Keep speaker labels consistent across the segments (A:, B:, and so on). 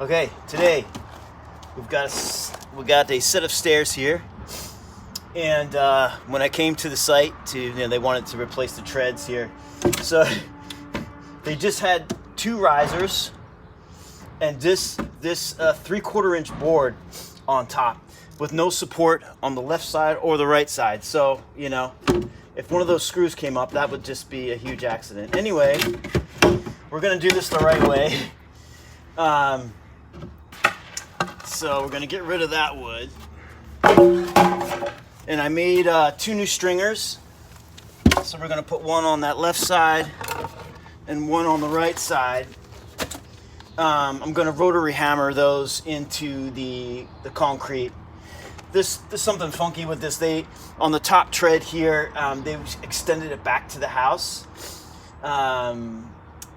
A: Okay, today we got a set of stairs here, and when I came to the site they wanted to replace the treads here, so they just had two risers and this 3/4 inch board on top with no support on the left side or the right side. So if one of those screws came up, that would just be a huge accident. Anyway, we're gonna do this the right way. So we're gonna get rid of that wood, and I made 2 new stringers. So we're gonna put one on that left side and one on the right side. I'm gonna rotary hammer those into the concrete. There's something funky with this. They, on the top tread here, they extended it back to the house.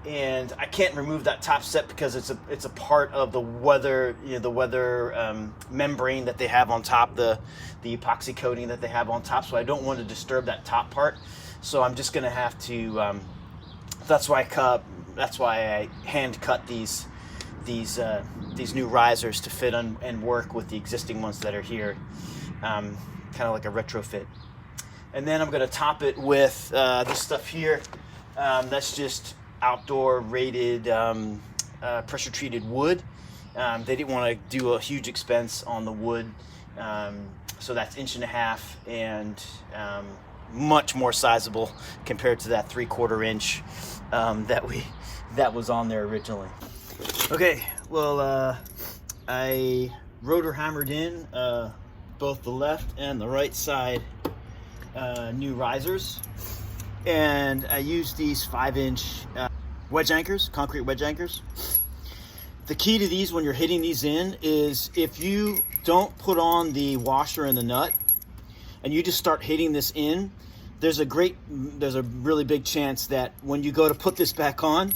A: And I can't remove that top set because it's a part of the weather membrane that they have on top, the epoxy coating that they have on top. So I don't want to disturb that top part. So I'm just gonna have to. That's why I hand cut these new risers to fit on and work with the existing ones that are here, kind of like a retrofit. And then I'm gonna top it with this stuff here. That's just outdoor rated pressure treated wood. They didn't want to do a huge expense on the wood, so that's 1.5 inches and much more sizable compared to that 3/4 inch that was on there originally. Okay, well, I rotor hammered in both the left and the right side new risers. And I use these 5-inch wedge anchors, concrete wedge anchors. The key to these when you're hitting these in is if you don't put on the washer and the nut and you just start hitting this in, there's a really big chance that when you go to put this back on,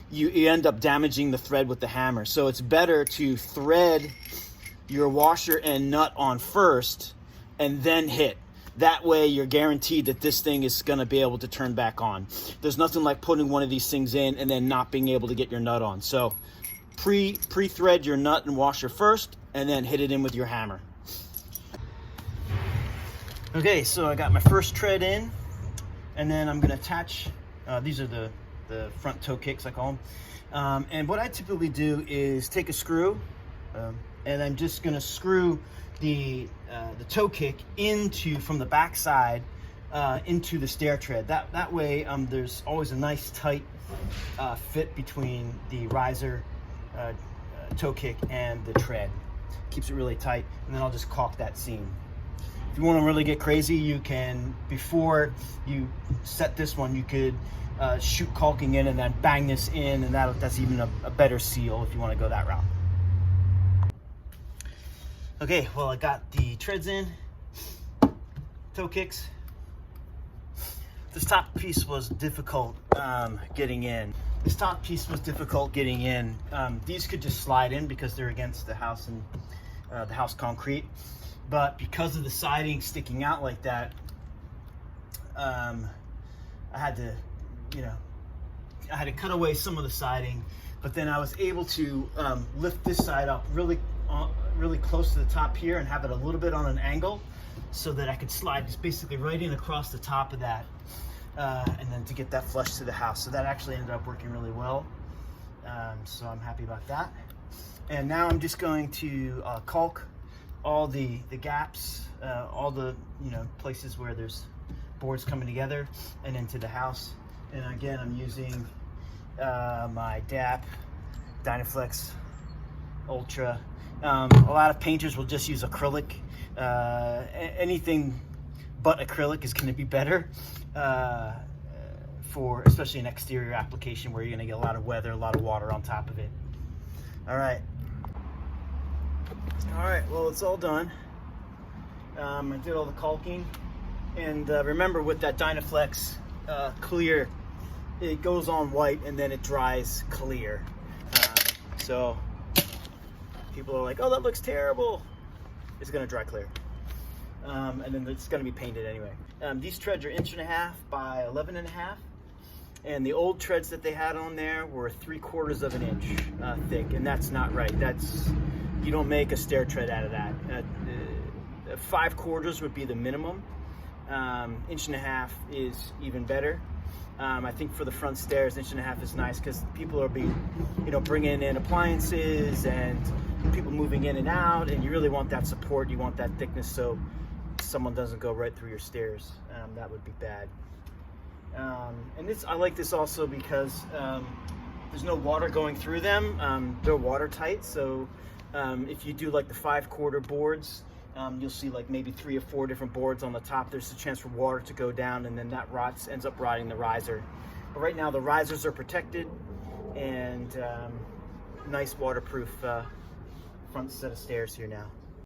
A: you end up damaging the thread with the hammer. So it's better to thread your washer and nut on first and then hit. That way you're guaranteed that this thing is going to be able to turn back on. There's nothing like putting one of these things in and then not being able to get your nut on. So pre-thread your nut and washer first and then hit it in with your hammer. Okay, so I got my first tread in, and then I'm going to attach, these are the front toe kicks, I call them. And what I typically do is take a screw, and I'm just going to screw the toe kick from the back side into the stair tread. That way there's always a nice tight fit between the riser toe kick and the tread. Keeps it really tight, and then I'll just caulk that seam. If you want to really get crazy, you can, before you set this one, you could shoot caulking in and then bang this in, and that's even a better seal if you want to go that route. Okay, well, I got the treads in, toe kicks. This top piece was difficult getting in. These could just slide in because they're against the house and the house concrete. But because of the siding sticking out like that, I had to cut away some of the siding. But then I was able to lift this side up really close to the top here and have it a little bit on an angle so that I could slide just basically right in across the top of that, and then to get that flush to the house. So that actually ended up working really well. So I'm happy about that. And now I'm just going to caulk all the gaps, all the places where there's boards coming together and into the house. And again, I'm using my DAP Dynaflex Ultra. A lot of painters will just use acrylic. Anything but acrylic is going to be better for especially an exterior application where you're going to get a lot of weather, a lot of water on top of it. All right, well, it's all done. I did all the caulking, and remember, with that Dynaflex clear, it goes on white and then it dries clear. So people are like, oh, that looks terrible. It's gonna dry clear. And then it's gonna be painted anyway. These treads are 1.5 inches by 11.5. And the old treads that they had on there were 3/4 of an inch thick, and that's not right. You don't make a stair tread out of that. 5/4 would be the minimum. 1.5 inches is even better. I think for the front stairs, 1.5 inches is nice because people are bringing in appliances and people moving in and out, and you really want that support. You want that thickness so someone doesn't go right through your stairs. That would be bad. And I like this also because there's no water going through them. They're watertight, so if you do like the 5/4 boards, you'll see like maybe 3 or 4 different boards on the top. There's a chance for water to go down, and then that ends up rotting the riser. But right now the risers are protected, and nice waterproof front set of stairs here now.